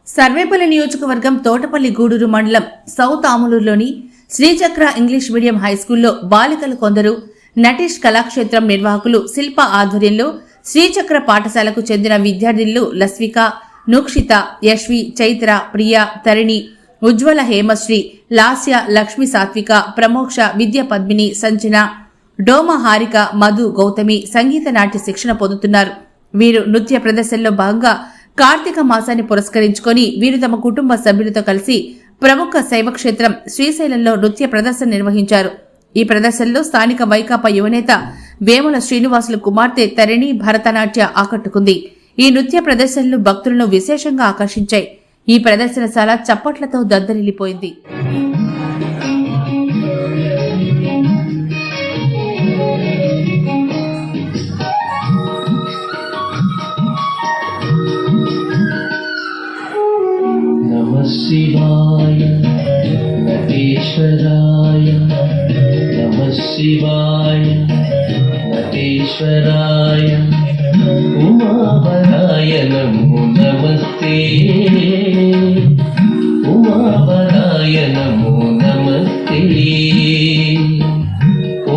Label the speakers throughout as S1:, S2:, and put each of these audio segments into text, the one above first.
S1: సర్వేపల్లి నియోజకవర్గం తోటపల్లి గూడూరు మండలం సౌత్ ఆములూరులోని శ్రీచక్ర English medium హైస్కూల్లో బాలికలు కొందరు నటీష్ కళాక్షేత్రం నిర్వాహకులు శిల్ప ఆధ్వర్యంలో శ్రీచక్ర పాఠశాలకు చెందిన విద్యార్థినులు లస్విక, నూక్షిత, యశ్వి, చైత్ర, ప్రియ, తరిణి, ఉజ్వల, హేమశ్రీ, లాస్య, లక్ష్మి, సాత్విక, ప్రమోక్ష, విద్య, పద్మిని, సంజన, డోమ, హారిక, మధు, గౌతమి సంగీత నాట్య శిక్షణ పొందుతున్నారు. వీరు నృత్య ప్రదర్శనలో భాగంగా కార్తీక మాసాన్ని పురస్కరించుకొని వీరు తమ కుటుంబ సభ్యులతో కలిసి ప్రముఖ శైవక్షేత్రం శ్రీశైలంలో నృత్య ప్రదర్శన నిర్వహించారు. ఈ ప్రదర్శనలో స్థానిక వైకాపా యువనేత వేముల శ్రీనివాసులు కుమార్తె తరిణి భరతనాట్య ఆకట్టుకుంది. ఈ నృత్య ప్రదర్శనలు భక్తులను విశేషంగా ఆకర్షించాయి. ఈ ప్రదర్శనశాల చప్పట్లతో దద్దరిల్లిపోయింది.
S2: शिवाय नटेश्वराय नमः शिवाय नटेश्वराय उमावराय नमो नमस्ते उमावराय नमो नमस्ते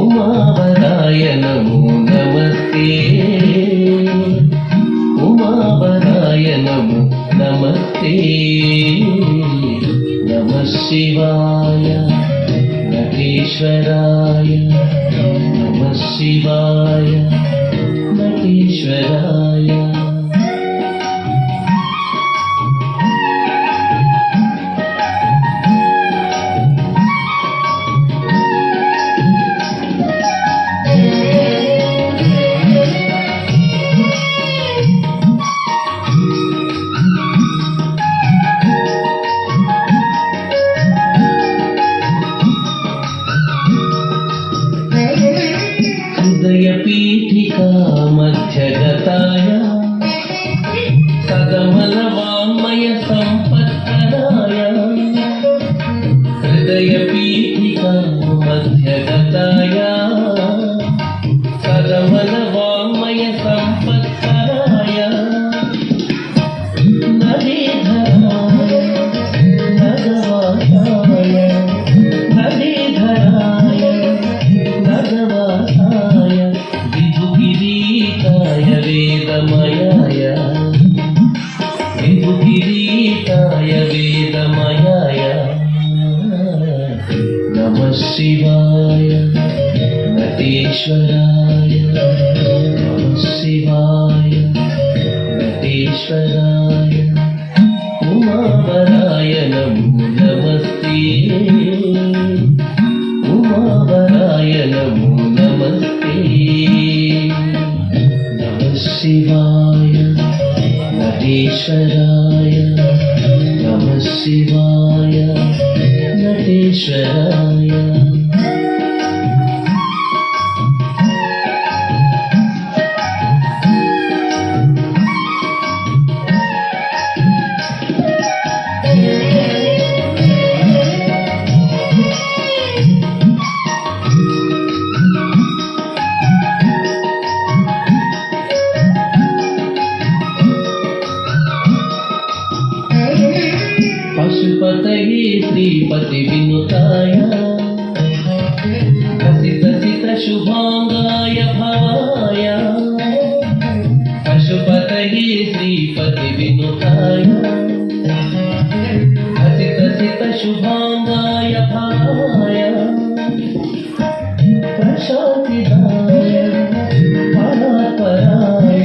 S2: उमावराय नमो नमस्ते उमावराय नमो नमस्ते नमः शिवाय नटेश्वराय नमः शिवाय नटेश्वराय हृदयपीठिका मध्यगताय सगमलवाङ्मय सम्पत्कराय हृदयपीठिका मध्यगताय सगमलवाङ्मय सम्पत्कराय नदीधराय नगवासाय नदीधराय नगवासाय विभुगिरीताय वेदमयाय विभुगिरीताय वेदमयाय नमः शिवाय नटेश्वराय नमः शिवाय नटेश्वराय उमावराय नमो नमस्ते उमावराय नमो नमस्ते नमः शिवाय नटेश्वराय नमः शिवाय नटेश्वराय पशुपतये श्रीपति विनुताय हसित सित शुभांगाय भवाय पशुपतये श्रीपति विनुताय हसित सित शुभांगाय भवाय प्रशान्तिदाय परापराय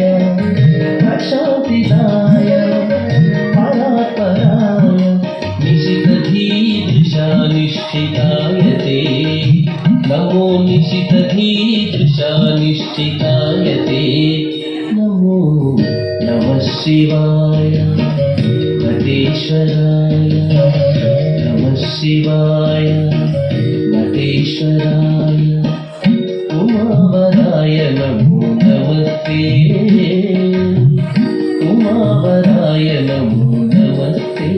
S2: प्रशान्तिदाय परापराय निश्चितायते नमो निश्चितायते नमो नमः शिवाय नटेश्वराय नमः शिवाय नटेश्वराय उमावराय नमो नमस्ते उमावराय नमो नमस्ते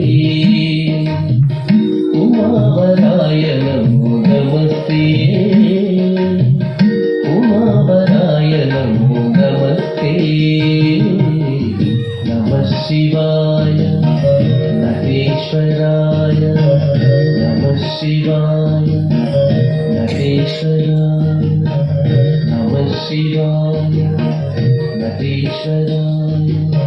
S2: उमावराय नमो नमस्ते उमावराय नमो नमस्ते नमः शिवाय शिवाय नटेश्वराय नमः शिवाय नटेश्वराय नमः शिवाय नटेश्वराय